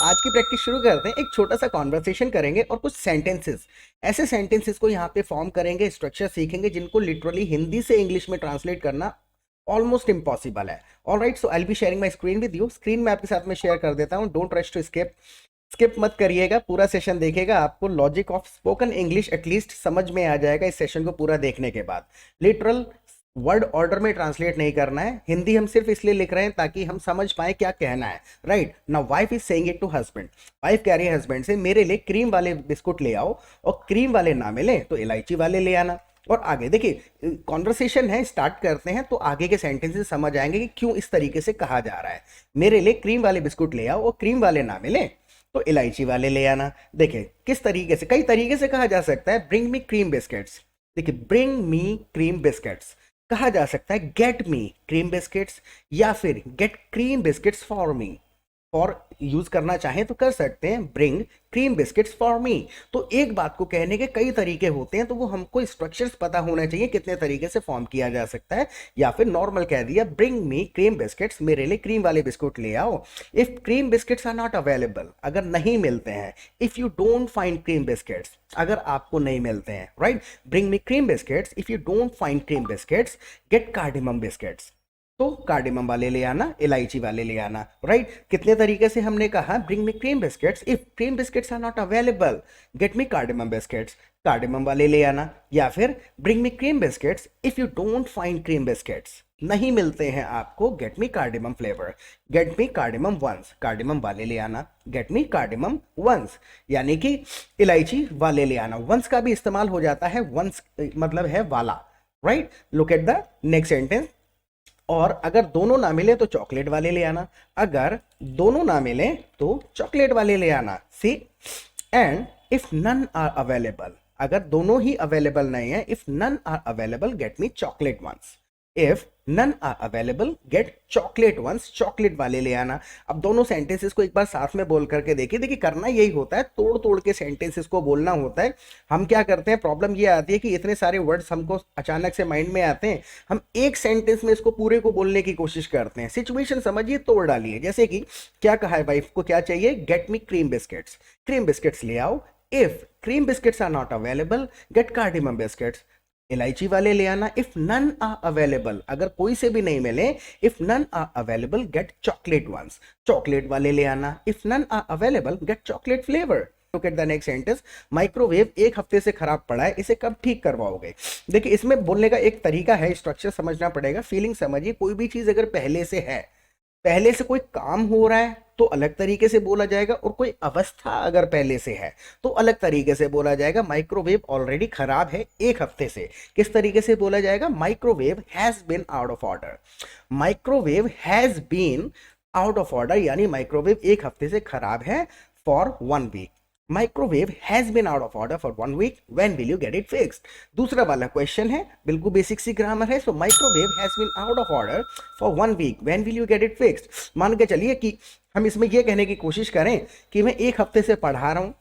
आज की प्रैक्टिस शुरू करते हैं। एक छोटा सा कॉन्वर्सेशन करेंगे और कुछ सेंटेंसेस, ऐसे सेंटेंसेस को यहाँ पे फॉर्म करेंगे, स्ट्रक्चर सीखेंगे जिनको लिटरली हिंदी से इंग्लिश में ट्रांसलेट करना ऑलमोस्ट इम्पॉसिबल है। Alright, so I will be sharing my screen with you. Screen में आपके साथ में शेयर कर देता हूँ। Don't rush to skip, skip मत करिएगा, पूरा सेशन देखिएगा। आपको logic of spoken English at least समझ में आ जाएगा इस सेशन को पूरा देखने के बाद। लिटरल वर्ड ऑर्डर में ट्रांसलेट नहीं करना है। हिंदी हम सिर्फ इसलिए लिख रहे हैं ताकि हम समझ पाए क्या कहना है। Right now wife is saying it to husband. Wife कह रही है हस्बैंड से, मेरे लिए क्रीम वाले बिस्कुट ले आओ, और क्रीम वाले ना मिले तो इलायची वाले ले आना। और आगे देखिए, कॉन्वर्सेशन है, स्टार्ट करते हैं तो आगे के सेंटेंसेस समझ आएंगे कि क्यों इस तरीके से कहा जा रहा है। मेरे लिए क्रीम वाले बिस्कुट ले आओ और क्रीम वाले ना मिले तो इलायची वाले ले आना। देखिए किस तरीके से, कई तरीके से कहा जा सकता है। ब्रिंग मी क्रीम बिस्किट्स, देखिए ब्रिंग मी क्रीम बिस्किट्स कहा जा सकता है गेट मी क्रीम बिस्किट्स, या फिर get cream biscuits for me. For use करना चाहें तो कर सकते हैं bring cream biscuits for me. तो एक बात को कहने के कई तरीके होते हैं, तो वो हमको स्ट्रक्चर्स पता होना चाहिए कितने तरीके से फॉर्म किया जा सकता है। या फिर नॉर्मल कह दिया ब्रिंग मी क्रीम बिस्किट्स, मेरे लिए क्रीम वाले बिस्कुट ले आओ। If cream biscuits are not available, अगर नहीं मिलते हैं, if you don't find cream biscuits, अगर आपको नहीं मिलते हैं, right, bring me cream biscuits. If you don't find cream biscuits, get cardamom biscuits, तो कार्डिमम वाले ले आना, इलायची वाले ले आना। राइट, कितने तरीके से हमने कहा bring me cream biscuits, if cream biscuits are not available get me cardamom biscuits, cardamom वाले ले आना। या फिर bring me cream biscuits if you don't find cream biscuits, नहीं मिलते हैं आपको, get me cardamom flavour, get me cardamom ones, cardamom वाले ले आना, गेट मी कार्डिमम वंस, यानी कि इलायची वाले ले आना। वंस का भी इस्तेमाल हो जाता है, वंस मतलब है वाला। Right, look at the next sentence. और अगर दोनों ना मिले तो चॉकलेट वाले ले आना, अगर दोनों ना मिले तो चॉकलेट वाले ले आना। See, and if none are available, अगर दोनों ही अवेलेबल नहीं है, if none are available get me chocolate ones, if none are available get chocolate ones, chocolate वाले ले आना। अब दोनों सेंटेंसेस को एक बार साथ में बोल करके देखिए। देखिए करना यही होता है, तोड़ तोड़ के सेंटेंसेस को बोलना होता है। हम क्या करते हैं, प्रॉब्लम ये आती है कि इतने सारे वर्ड्स हमको अचानक से माइंड में आते हैं, हम एक सेंटेंस में इसको पूरे को बोलने की कोशिश करते हैं। सिचुएशन समझिए, तोड़ डालिए। जैसे कि क्या कहा है, वाइफ को क्या चाहिए, get me cream biscuits, cream biscuits ले आओ। If cream biscuits are not available get cardamom biscuits, इलायची वाले ले आना। इफ नन आर अवेलेबल, अगर कोई से भी नहीं मिले, if none are available get chocolate ones, chocolate वाले ले आना। If none are available get chocolate flavour. Look at the next sentence. Microwave एक हफ्ते से खराब पड़ा है, इसे कब ठीक करवाओगे। देखिए इसमें बोलने का एक तरीका है, स्ट्रक्चर समझना पड़ेगा, फीलिंग समझिए। कोई भी चीज अगर पहले से है, पहले से कोई काम हो रहा है तो अलग तरीके से बोला जाएगा, और कोई अवस्था अगर पहले से है तो अलग तरीके से बोला जाएगा। माइक्रोवेव ऑलरेडी खराब है एक हफ्ते से, किस तरीके से बोला जाएगा, microwave has been out of order, microwave has been out of order, यानी माइक्रोवेव एक हफ्ते से खराब है for 1 week. Microwave has been out of order for 1 week, when will you get it fixed. दूसरा वाला क्वेश्चन है, बिल्कुल बेसिक सी ग्रामर है। So microwave has been out of order for 1 week, when will you get it fixed. मान के चलिए कि हम इसमें यह कहने की कोशिश करें कि मैं एक हफ्ते से पढ़ा रहा हूं,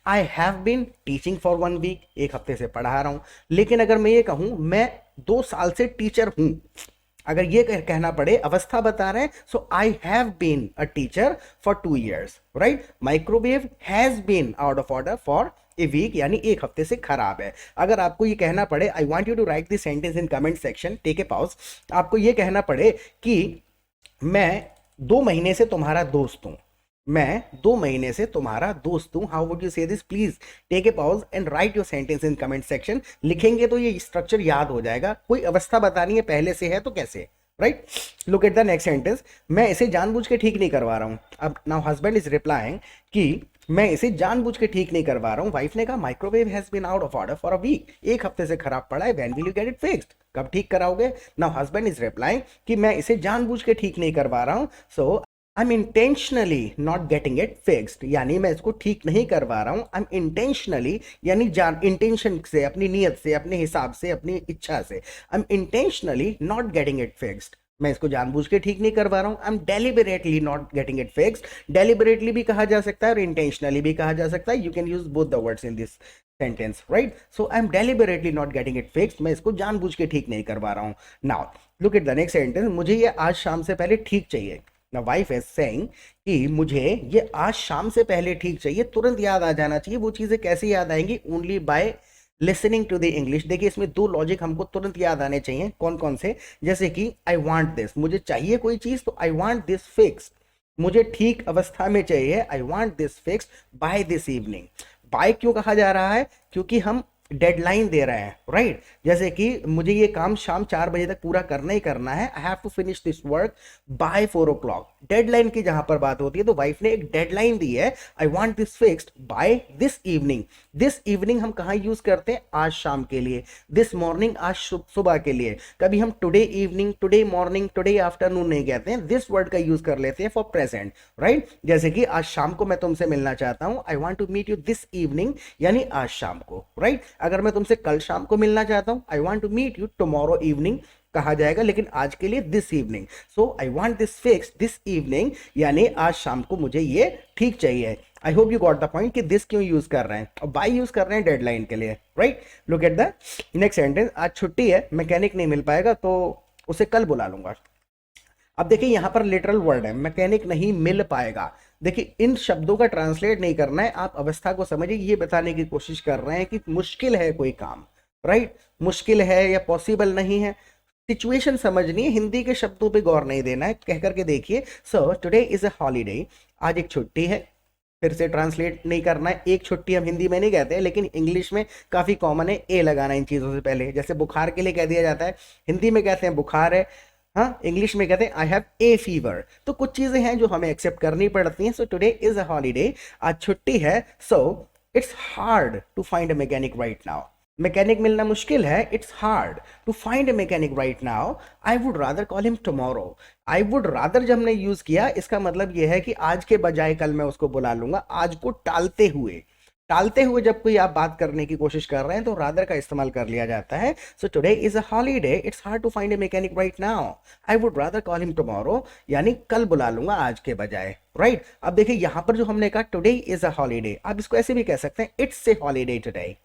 I have been teaching for 1 week, एक हफ्ते से पढ़ा रहा हूं। लेकिन अगर मैं ये कहूं मैं 2 साल से टीचर हूं, अगर ये कहना पड़े, अवस्था बता रहे हैं, so I have been a teacher for 2 years, right. Microwave has been out of order for a week, यानी एक हफ्ते से खराब है। अगर आपको ये कहना पड़े, I want you to write this sentence in comment section, take a pause. आपको ये कहना पड़े कि मैं 2 महीने से तुम्हारा दोस्त हूं, मैं 2 महीने से तुम्हारा दोस्त हूं, how would you say this, please take a pause and write your sentence in comment section. लिखेंगे तो ये स्ट्रक्चर याद हो जाएगा। कोई अवस्था बतानी है, पहले से है तो कैसे, right. Look at the next sentence. मैं इसे जानबूझ के ठीक नहीं करवा रहा हूं। अब नाउ हस्बैंड इज रिप्लाइंग कि मैं इसे जानबूझ के ठीक नहीं करवा रहा हूं। वाइफ ने कहा microwave has been out of order for a week, एक हफ्ते से खराब पड़ा है, when will you get it fixed, कब ठीक कराओगे। नाउ हस्बैंड इज रिप्लाइंग कि मैं इसे जानबूझ के ठीक नहीं करवा रहा हूं, so I am intentionally not getting it fixed, यानी मैं इसको ठीक नहीं करवा रहा हूं। आई एम इंटेंशनली, यानी जान, इंटेंशन से, अपनी नीयत से, अपने हिसाब से, अपनी इच्छा से। आई am intentionally not getting it fixed, मैं इसको जानबूझ के ठीक नहीं करवा रहा हूं। I am deliberately not getting it fixed, deliberately भी कहा जा सकता है और इंटेंशनली भी कहा जा सकता है। You can use both the words in this sentence, right. So I M deliberately not getting it fixed, मैं इसको जानबूझ के ठीक नहीं करवा रहा हूं। Now look at the next sentence. मुझे ये आज शाम से पहले ठीक चाहिए, ना वाइफ इज सेइंग कि मुझे ये आज शाम से पहले ठीक चाहिए, तुरंत याद आ जाना चाहिए। वो चीज़ें कैसे याद आएंगी? Only by listening to the English. देखिए इसमें दो लॉजिक हमको तुरंत याद आने चाहिए। कौन कौन से? जैसे कि आई वांट दिस, मुझे चाहिए कोई चीज़ तो आई वांट दिस फिक्स, मुझे ठीक अवस्था में चाहिए, I want this fix by this evening. By क्यों कहा जा रहा है? क्योंकि हम डेडलाइन दे रहे हैं, राइट? जैसे कि मुझे ये काम शाम 4 बजे तक पूरा करना ही करना है, I have to finish this work by 4 o'clock। Deadline की जहां पर बात होती है तो वाइफ ने एक डेडलाइन दी है, आई want this fixed by this evening. This evening हम कहाँ यूज करते हैं? आज शाम के लिए। दिस मॉर्निंग आज सुबह के लिए। कभी हम today evening, today morning, today afternoon नहीं कहते हैं, दिस वर्ड का यूज कर लेते हैं फॉर प्रेजेंट, राइट? जैसे कि आज शाम को मैं तुमसे मिलना चाहता हूं, I want to meet you this evening, यानी आज शाम को, राइट? अगर मैं तुमसे कल शाम को मिलना चाहता हूं, I want to meet you tomorrow evening कहा जाएगा, लेकिन आज के लिए this evening. So I want this fix this evening, यानी आज शाम को मुझे ये ठीक चाहिए। I hope you got the point कि दिस क्यों यूज कर रहे हैं और बाय यूज कर रहे हैं डेडलाइन के लिए, right? Look at the next sentence. आज छुट्टी है, मैकेनिक नहीं मिल पाएगा तो उसे कल बुला लूंगा। अब देखिए यहां पर लिटरल वर्ड है, मैकेनिक नहीं मिल पाएगा। देखिए इन शब्दों का ट्रांसलेट नहीं करना है, आप अवस्था को समझिए। ये बताने की कोशिश कर रहे हैं कि मुश्किल है कोई काम, राइट? मुश्किल है या पॉसिबल नहीं है, सिचुएशन समझनी है, हिंदी के शब्दों पे गौर नहीं देना है। कह करके देखिए, sir today is a holiday, आज एक छुट्टी है। फिर से ट्रांसलेट नहीं करना है, एक छुट्टी हम हिंदी में नहीं कहते हैं, लेकिन इंग्लिश में काफी कॉमन है ए लगाना इन चीजों से पहले। जैसे बुखार के लिए कह दिया जाता है, हिंदी में कहते हैं बुखार है, हाँ इंग्लिश में कहते हैं आई हैव ए फीवर। तो कुछ चीजें हैं जो हमें एक्सेप्ट करनी पड़ती हैं। So today is a holiday, आज छुट्टी है। So it's hard to find a mechanic right now, mechanic मिलना मुश्किल है। It's hard to find a mechanic right now, I would rather call him tomorrow. I would rather जब हमने use किया, इसका मतलब यह है कि आज के बजाय कल मैं उसको बुला लूंगा। आज को टालते हुए जब कोई आप बात करने की कोशिश कर रहे हैं तो रादर का इस्तेमाल कर लिया जाता है। So today is a holiday, it's hard to find a mechanic right now, I would rather call him tomorrow, यानी कल बुला लूंगा आज के बजाय, राइट? अब देखिए यहां पर जो हमने कहा टुडे इज अ हॉलीडे, आप इसको ऐसे भी कह सकते हैं, it's a holiday today,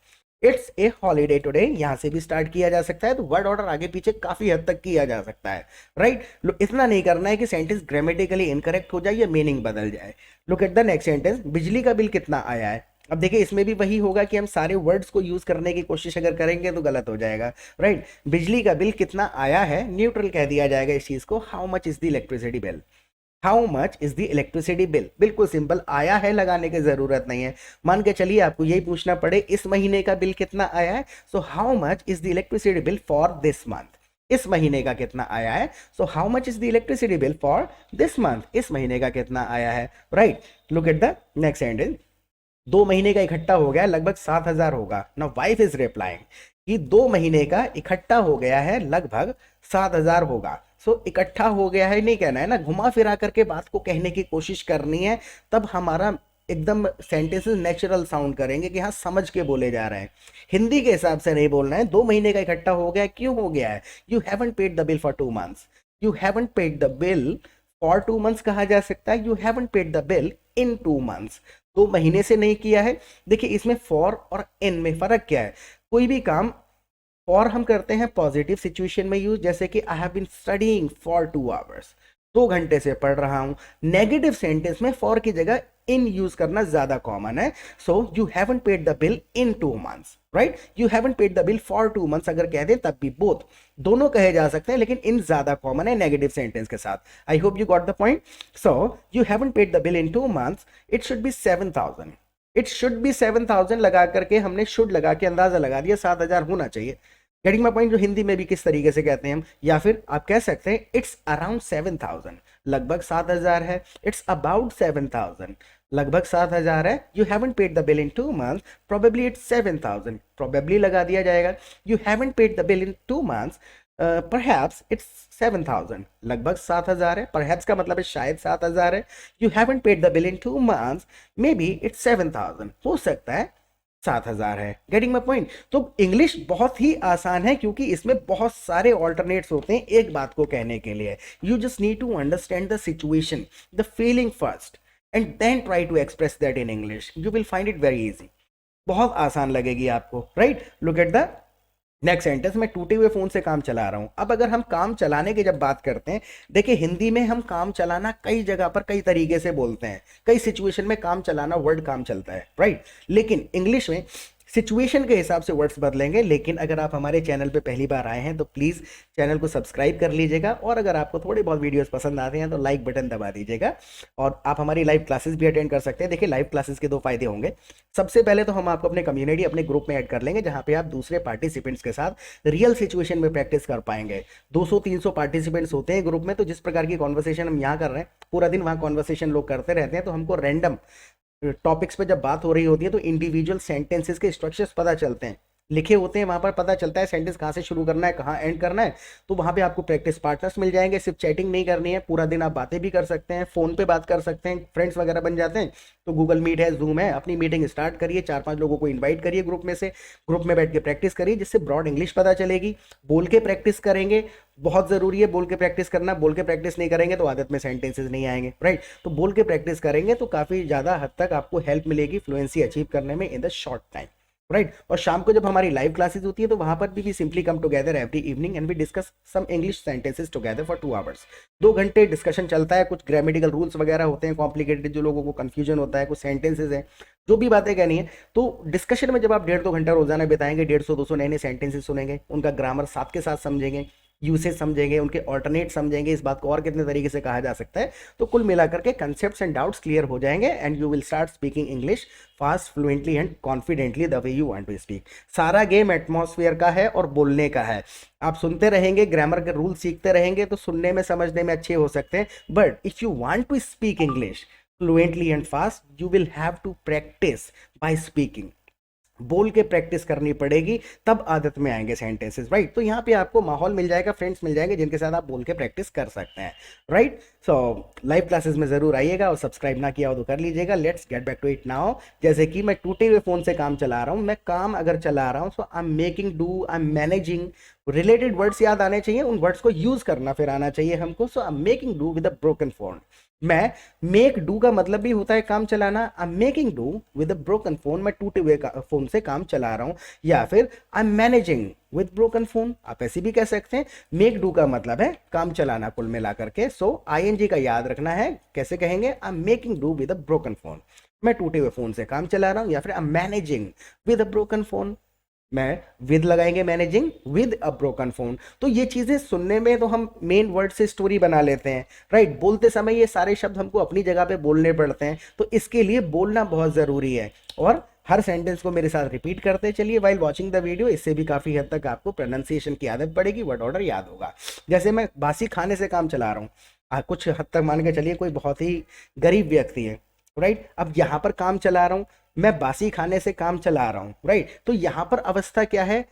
it's a holiday today. यहां से भी स्टार्ट किया जा सकता है, तो वर्ड ऑर्डर आगे पीछे काफी हद तक किया जा सकता है, राइट? इतना नहीं करना है कि सेंटेंस ग्रामेटिकली इनकरेक्ट हो जाए या मीनिंग बदल जाए। Look at the next sentence. बिजली का बिल कितना आया है? अब देखिए इसमें भी वही होगा कि हम सारे वर्ड्स को यूज करने की कोशिश अगर करेंगे तो गलत हो जाएगा, राइट? बिजली का बिल कितना आया है, न्यूट्रल कह दिया जाएगा इस चीज को, how much is the electricity bill. How much is the electricity bill, बिल्कुल सिंपल, आया है लगाने की जरूरत नहीं है। मान के चलिए आपको यही पूछना पड़े इस महीने का बिल कितना आया है, so how much is the electricity bill for this month. इस महीने का कितना आया है, so how much is the electricity bill for this month. इस महीने का कितना आया है, right? Look at the next sentence. 2 महीने का इकट्ठा हो गया, लगभग 7,000 होगा। नाउ वाइफ इज रिप्लाइंग कि 2 महीने का इकट्ठा हो गया है, लगभग 7,000 होगा। सो इकट्ठा हो गया है नहीं कहना है ना, घुमा फिरा करके बात को कहने की कोशिश करनी है, तब हमारा एकदम सेंटेंसेस नेचुरल साउंड करेंगे कि हाँ समझ के बोले जा रहे हैं। हिंदी के हिसाब से नहीं बोलना है। 2 महीने का इकट्ठा हो गया, क्यों हो गया है? You haven't paid the bill for 2 months, you haven't paid the bill for 2 months कहा जा सकता है, you haven't paid the bill in 2 months. 2 महीने से नहीं किया है। देखिए इसमें फॉर और इन में फर्क क्या है? कोई भी काम फॉर हम करते हैं पॉजिटिव सिचुएशन में यूज, जैसे कि I have been studying for 2 hours, 2 घंटे से पढ़ रहा हूं। नेगेटिव सेंटेंस में फॉर की जगह इन यूज करना ज्यादा कॉमन है। So you haven't paid the bill in 2 months, right? You haven't paid the bill for 2 months अगर कह दें तब भी बोथ, दोनों कहे जा सकते हैं, लेकिन इन ज्यादा कॉमन है नेगेटिव सेंटेंस के साथ। आई hope you got the point. So you haven't paid the bill in 2 months, it should be 7,000। It should be 7,000 लगा करके हमने शुड लगा के अंदाजा लगा दिया, 7,000 होना चाहिए। Getting my point? जो हिंदी में भी किस तरीके से कहते हैं हम, या फिर आप कह सकते हैं इट्स अराउंड 7,000, लगभग 7,000 है। इट्स अबाउट 7,000, लगभग 7,000 है। You haven't paid the bill in 2 months, probably it's 7,000, probably लगा दिया जाएगा। You haven't paid the bill in 2 months, perhaps it's 7,000, लगभग 7,000 है। परहैप्स का मतलब है शायद 7,000 है। You haven't paid the bill in 2 months, may be it's 7,000, हो सकता है 7,000 है। Getting my point? तो इंग्लिश बहुत ही आसान है क्योंकि इसमें बहुत सारे ऑल्टरनेट्स होते हैं एक बात को कहने के लिए। You just need to understand the situation, the feeling first, and then try to express that in English. You will find it very easy, बहुत आसान लगेगी आपको, right? Look at the next sentence, मैं टूटे हुए फोन से काम चला रहा हूं। अब अगर हम काम चलाने की जब बात करते हैं, देखिए हिंदी में हम काम चलाना कई जगह पर कई तरीके से बोलते हैं, कई सिचुएशन में काम चलाना वर्ड काम चलता है, राइट। लेकिन इंग्लिश में सिचुएशन के हिसाब से वर्ड्स बदलेंगे। लेकिन अगर आप हमारे चैनल पे पहली बार आए हैं तो प्लीज़ चैनल को सब्सक्राइब कर लीजिएगा, और अगर आपको थोड़ी बहुत वीडियोस पसंद आते हैं तो लाइक बटन दबा दीजिएगा। और आप हमारी लाइव क्लासेस भी अटेंड कर सकते हैं। देखिए लाइव क्लासेस के दो फायदे होंगे। सबसे पहले तो हम आपको अपने कम्युनिटी, अपने ग्रुप में ऐड कर लेंगे, जहाँ पे आप दूसरे पार्टिसिपेंट्स के साथ रियल सिचुएशन में प्रैक्टिस कर पाएंगे। 200-300 पार्टिसिपेंट्स होते हैं ग्रुप में, तो जिस प्रकार की कॉन्वर्सेशन हम यहाँ कर रहे हैं, पूरा दिन वहाँ कॉन्वर्सेशन लोग करते रहते हैं, तो हमको रैंडम टॉपिक्स पे जब बात हो रही होती है तो इंडिविजुअल सेंटेंसेस के स्ट्रक्चर्स पता चलते हैं, लिखे होते हैं वहां पर, पता चलता है सेंटेंस कहाँ से शुरू करना है, कहाँ एंड करना है। तो वहां पे आपको प्रैक्टिस पार्टनर्स मिल जाएंगे। सिर्फ चैटिंग नहीं करनी है, पूरा दिन आप बातें भी कर सकते हैं, फोन पे बात कर सकते हैं, फ्रेंड्स वगैरह बन जाते हैं। तो गूगल मीट है, जूम है, अपनी मीटिंग स्टार्ट करिए, 4-5 लोगों को इन्वाइट करिए ग्रुप में से, ग्रुप में बैठ के प्रैक्टिस करिए, जिससे ब्रॉड इंग्लिश पता चलेगी। बोल के प्रैक्टिस करेंगे, बहुत जरूरी है बोल के प्रैक्टिस करना। बोल के प्रैक्टिस नहीं करेंगे तो आदत में सेंटेंसेस नहीं आएंगे, राइट। तो बोल के प्रैक्टिस करेंगे तो काफी ज्यादा हद तक आपको हेल्प मिलेगी फ्लुएंसी अचीव करने में in the short time, right. और शाम को जब हमारी लाइव क्लासेस होती है तो वहां पर भी simply come together every evening and we discuss some English sentences together for 2 hours. 2 घंटे डिस्कशन चलता है। कुछ ग्रामेटिकल रूल्स वगैरह होते हैं कॉम्प्लिकेटेड, जो लोगों को कंफ्यूजन होता है, कुछ सेंटेंसेस हैं, जो भी बातें कहनी है। तो डिस्कशन में जब आप 1.5-2 घंटा रोजाना बिताएंगे, 150-200 नए नए सेंटेंसेस सुनेंगे, उनका ग्रामर साथ के साथ समझेंगे, यूसेज समझेंगे, उनके ऑल्टरनेट समझेंगे, इस बात को और कितने तरीके से कहा जा सकता है, तो कुल मिलाकर के कंसेप्ट्स एंड डाउट्स क्लियर हो जाएंगे and you will start speaking English fast, fluently and confidently the way you want to speak. सारा गेम एटमॉस्फेयर का है और बोलने का है। आप सुनते रहेंगे, ग्रामर के रूल सीखते रहेंगे तो सुनने में समझने में अच्छे हो सकते हैं, but if you want to speak English fluently and fast you will have to practice by speaking. बोल के प्रैक्टिस करनी पड़ेगी, तब आदत में आएंगे सेंटेंसेस, राइट। तो यहाँ पे आपको माहौल मिल जाएगा, फ्रेंड्स मिल जाएंगे जिनके साथ आप बोल के प्रैक्टिस कर सकते हैं, राइट। सो लाइव क्लासेस में जरूर आइएगा, और सब्सक्राइब ना किया हो तो कर लीजिएगा। Let's get back to it now. जैसे कि मैं टूटे हुए फोन से काम चला रहा हूँ, मैं काम अगर चला रहा हूँ, so I am making do, I am managing, related words याद आने चाहिए, उन वर्ड्स को यूज करना फिर आना चाहिए हमको। So I am making do with a broken phone. मैं मेक डू का मतलब भी होता है काम चलाना। I am making do with a broken phone, मैं टूटे हुए फोन से काम चला रहा हूं। या फिर I am managing with broken phone, आप ऐसे भी कह सकते हैं। मेक डू का मतलब है काम चलाना कुल मिलाकर के। सो आईएनजी का याद रखना है, कैसे कहेंगे, आई am making do with a broken phone, मैं टूटे हुए फोन से काम चला रहा हूं। या फिर I am managing with a broken phone, मैं विद लगाएंगे, managing with a broken phone. तो ये चीजें सुनने में तो हम मेन वर्ड से स्टोरी बना लेते हैं, राइट। बोलते समय ये सारे शब्द हमको अपनी जगह पे बोलने पड़ते हैं, तो इसके लिए बोलना बहुत जरूरी है। और हर सेंटेंस को मेरे साथ रिपीट करते चलिए वाइल वॉचिंग द वीडियो, इससे भी काफी हद तक आपको प्रोनाउंसिएशन की आदत पड़ेगी, वर्ड ऑर्डर याद होगा। जैसे मैं बासी खाने से काम चला रहा हूँ, कुछ हद तक मान के चलिए कोई बहुत ही गरीब व्यक्ति है, राइट। अब यहाँ पर काम चला रहा हूँ, मैं बासी खाने से काम चला रहा हूं, राइट। तो यहां पर अवस्था क्या है,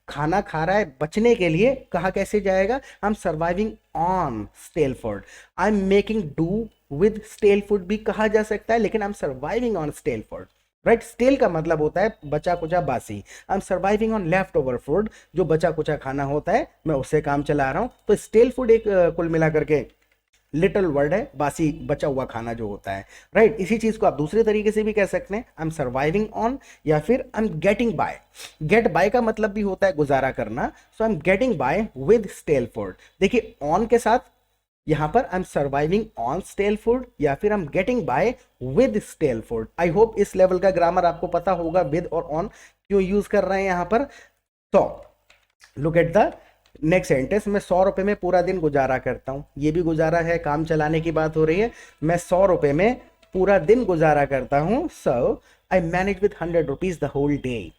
खाना खा रहा है, बचने के लिए कहा कैसे जाएगा, I am surviving on stale food. I am making do with stale food भी कहा जा सकता है, लेकिन I am surviving on stale food, right. Stale का मतलब होता है बचा कुचा, बासी। I am surviving on left over food, जो बचा कुचा खाना होता है मैं उससे काम चला रहा हूं। तो स्टेल फूड एक कुल मिलाकर के लिटल वर्ड है, बासी बचा हुआ खाना जो होता है, राइट। इसी चीज को आप दूसरे तरीके से भी कह सकते हैं, आई एम सर्वाइविंग ऑन, या फिर I am getting by. Get by का मतलब भी होता है गुजारा करना। So I am getting by with stale food. देखिए ऑन के साथ यहां पर I am surviving on stale food, या फिर I am getting by with stale food. I hope इस लेवल का ग्रामर आपको पता होगा, विद और ऑन क्यों यूज कर रहे हैं यहां पर। तो look at the next sentence, मैं 100 रुपए में पूरा दिन गुजारा करता हूं। ये भी गुजारा है, काम चलाने की बात हो रही है। मैं 100 रुपए में पूरा दिन गुजारा करता हूं। So I manage with 100 rupees the whole day.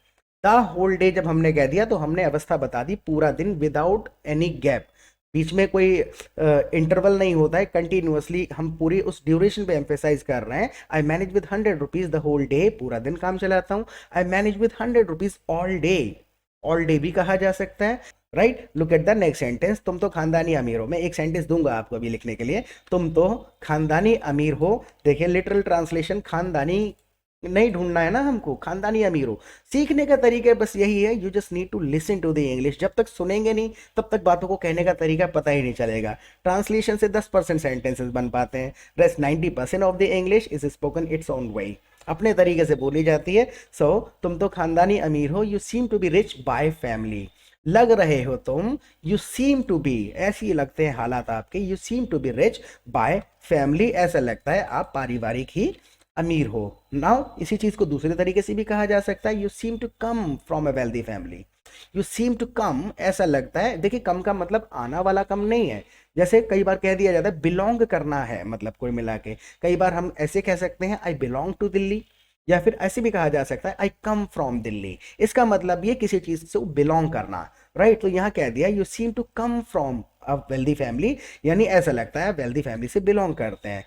The whole day जब हमने कह दिया तो हमने अवस्था बता दी, पूरा दिन विदाउट एनी गैप, बीच में कोई इंटरवल नहीं होता है, कंटिन्यूअसली हम पूरी उस ड्यूरेशन पे एम्फेसाइज कर रहे हैं। I manage with 100 rupees the whole day, पूरा दिन काम चलाता हूं। I manage with 100 rupees all day, all day भी कहा जा सकता है, right. Look at the next sentence, तुम तो खानदानी अमीर हो। मैं एक सेंटेंस दूंगा आपको अभी लिखने के लिए, तुम तो खानदानी अमीर हो। देखिए लिटरल ट्रांसलेशन, खानदानी नहीं ढूंढना है ना हमको, खानदानी अमीर हो। सीखने का तरीका बस यही है, you just need to listen to the English. जब तक सुनेंगे नहीं तब तक बातों को कहने का तरीका पता ही नहीं चलेगा। ट्रांसलेशन से 10% सेंटेंसेस बन पाते हैं, rest 90% of the English is spoken its own way, अपने तरीके से बोली जाती है। सो तुम तो खानदानी अमीर हो, you seem to be rich by family. लग रहे हो तुम, यू सीम टू बी, ऐसी लगते हैं हालात आपके, you seem to be rich by family, ऐसा लगता है आप पारिवारिक ही अमीर हो। नाउ इसी चीज को दूसरे तरीके से भी कहा जा सकता है, you seem to come from a wealthy family. You seem to come, ऐसा लगता है, देखिए कम का मतलब आना वाला कम नहीं है, जैसे कई बार कह दिया जाता है बिलोंग करना है, मतलब कोई मिला के, कई बार हम ऐसे कह सकते हैं आई बिलोंग टू दिल्ली, या फिर ऐसे भी कहा जा सकता है आई कम फ्रॉम दिल्ली, इसका मतलब ये किसी चीज से बिलोंग करना, राइट। तो यहाँ कह दिया you seem to come from a wealthy family, यानी ऐसा लगता है वेल्दी फैमिली से बिलोंग करते हैं।